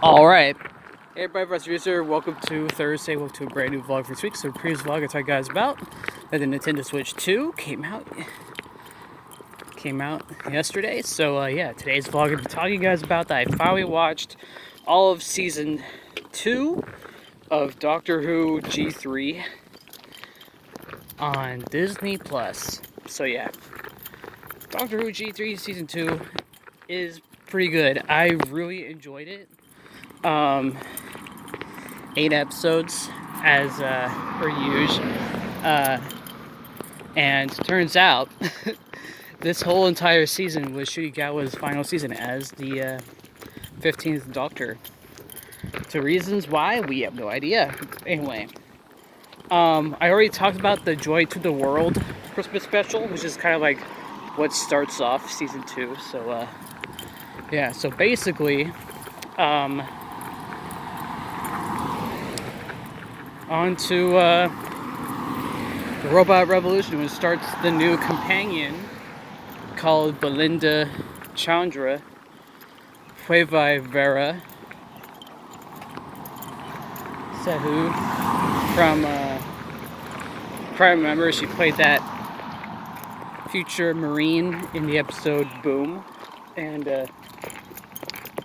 Alright. Hey everybody, Fries101Reviews here. Welcome to Thursday. Welcome to a brand new vlog for this week. So the previous vlog I told you guys about that the Nintendo Switch 2 came out yesterday. So yeah, today's vlog I'm going to be talking to you guys about that I finally watched all of season 2 of Doctor Who G3 on Disney Plus. So yeah, Doctor Who G3 season 2 is pretty good. I really enjoyed it. 8 episodes as per usual, and turns out this whole entire season was Shudigawa's final season as the 15th Doctor. So reasons why, we have no idea. Anyway, I already talked about the Joy to the World Christmas special, which is kind of like what starts off season 2. So yeah, so basically on to the Robot Revolution, which starts the new companion called Belinda Chandra Huevai Vera Sehu from Prime Member. She played that future Marine in the episode Boom, and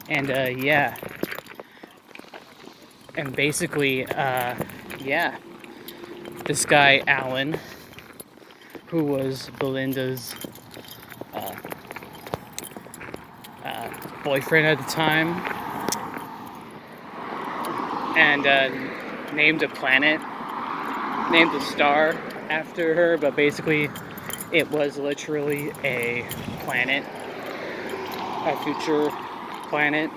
yeah, and basically yeah, this guy Alan, who was Belinda's boyfriend at the time, and named a planet, named a star after her, but basically it was literally a planet, a future planet.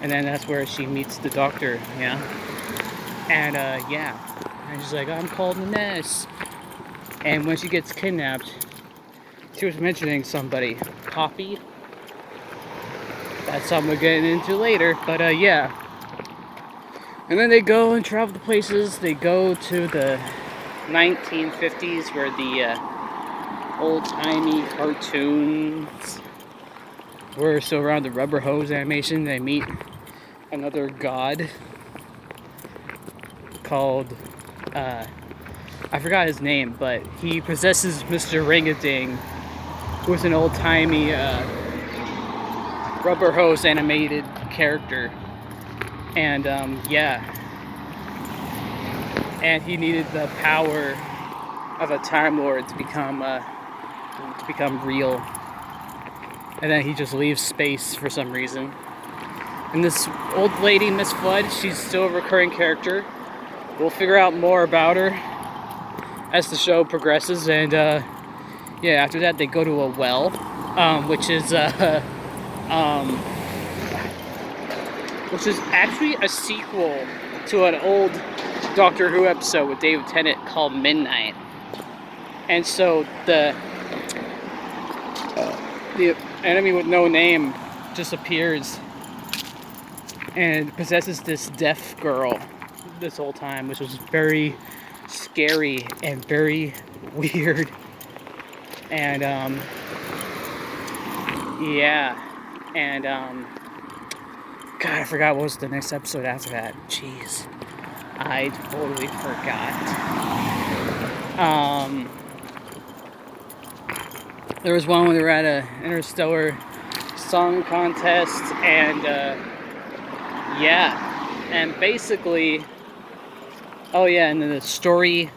And then that's where she meets the Doctor, yeah. And yeah, and she's like, I'm called Ness. And when she gets kidnapped, she was mentioning somebody, Poppy. That's something we're getting into later, but yeah. And then they go and travel to places. They go to the 1950s where the old-timey cartoons were still around, the rubber hose animation. They meet another god called, I forgot his name, but he possesses Mr. Ring-a-Ding, who's an old-timey rubber hose animated character. And yeah, and he needed the power of a Time Lord to become real. And then he just leaves space for some reason. And this old lady, Miss Flood, she's still a recurring character. We'll figure out more about her as the show progresses. And yeah, after that they go to a well, which is actually a sequel to an old Doctor Who episode with David Tennant called Midnight. And so the enemy with no name just appears and possesses this deaf girl this whole time, which was very scary and very weird. And yeah, and God, I forgot what was the next episode after that. Jeez, I totally forgot. There was one when they were at a interstellar song contest, and yeah, and basically, oh yeah, and then the story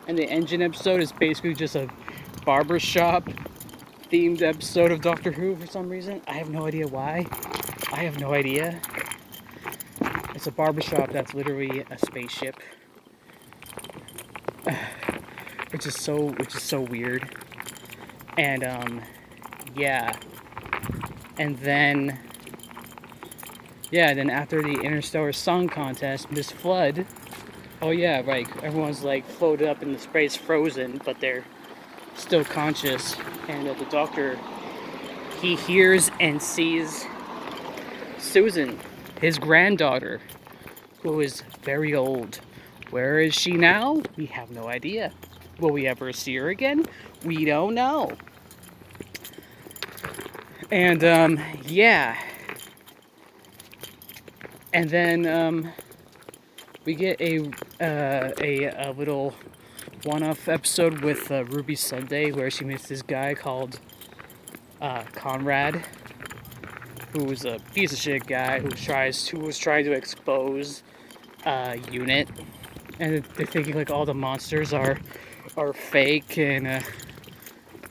and the engine episode is basically just a barbershop themed episode of Doctor Who for some reason. I have no idea why. I have no idea. It's a barbershop that's literally a spaceship, which is so weird. And yeah, and then then after the interstellar song contest, Miss Flood, oh yeah, like everyone's like floated up in the space, frozen, but they're still conscious. And the Doctor, he hears and sees Susan, his granddaughter, who is very old. Where is she now? We have no idea. Will we ever see her again? We don't know. And yeah, And then we get a little one-off episode with Ruby Sunday where she meets this guy called Conrad, who was a piece of shit guy who was trying to expose Unit, and they're thinking like all the monsters are fake and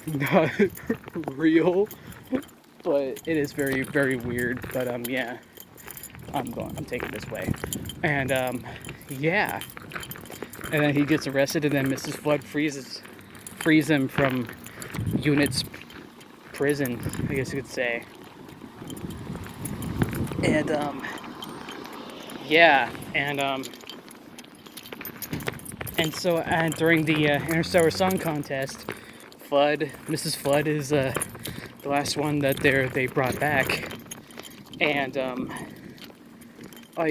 not real, but it is very, very weird. But yeah, I'm taking this way, and yeah, and then he gets arrested, and then Mrs. Flood frees him from Unit's prison, I guess you could say. And yeah, and so during the Interstellar Song Contest, Mrs. Flood is the last one that they brought back, and you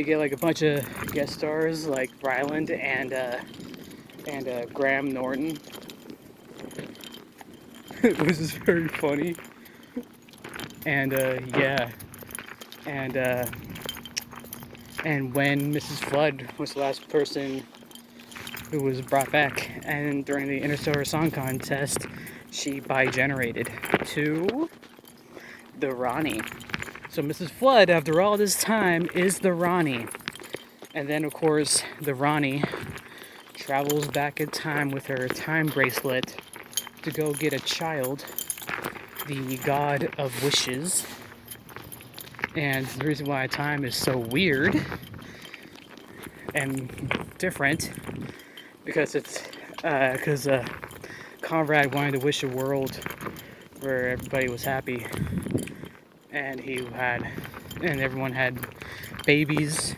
get like a bunch of guest stars like Ryland and Graham Norton, which is very funny, and yeah, and when Mrs. Flood was the last person who was brought back, and during the Interstellar Song Contest, she bi-generated to the Ronnie. So Mrs. Flood, after all this time, is the Ronnie. And then, of course, the Ronnie travels back in time with her time bracelet to go get a child, the god of wishes. And the reason why time is so weird and different, because Conrad wanted to wish a world where everybody was happy, and everyone had babies,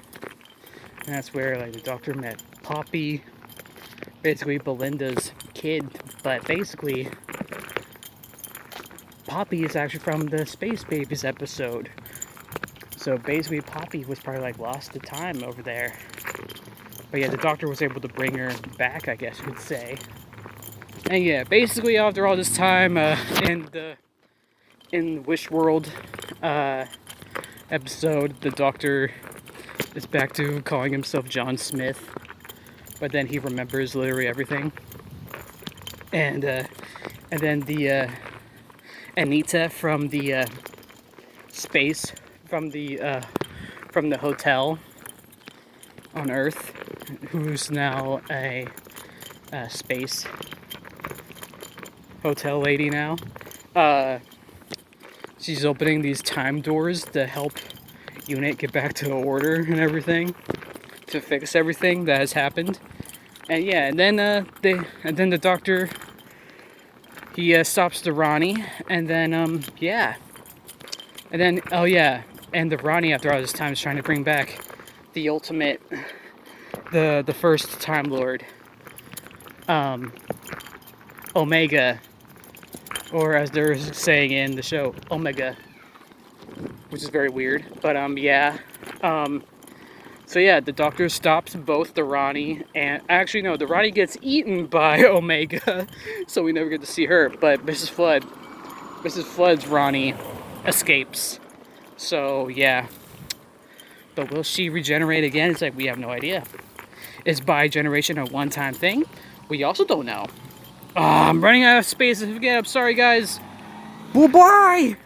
and that's where like the doctor met Poppy, basically Belinda's kid. But basically, Poppy is actually from the Space Babies episode. So basically, Poppy was probably like lost to time over there. But yeah, the doctor was able to bring her back, I guess you could say. And yeah, basically after all this time in the Wish World episode, the doctor is back to calling himself John Smith, but then he remembers literally everything. And then the Anita from the space from the hotel on Earth, who's now a space hotel lady now. She's opening these time doors to help Unit get back to order and everything, to fix everything that has happened. And yeah, and then the doctor, he stops the Ronnie, and then yeah, and then oh yeah, and the Ronnie after all this time is trying to bring back the ultimate, the first Time Lord, Omega, or as they're saying in the show, Omega, which is very weird. But yeah, so yeah, the doctor stops both the Ronnie and actually no, the Ronnie gets eaten by Omega, so we never get to see her. But Mrs. Flood's Ronnie escapes. So yeah, but will she regenerate again? It's like we have no idea. Is bi-generation a one-time thing? We also don't know. I'm running out of space again. I'm sorry, guys. Bye-bye!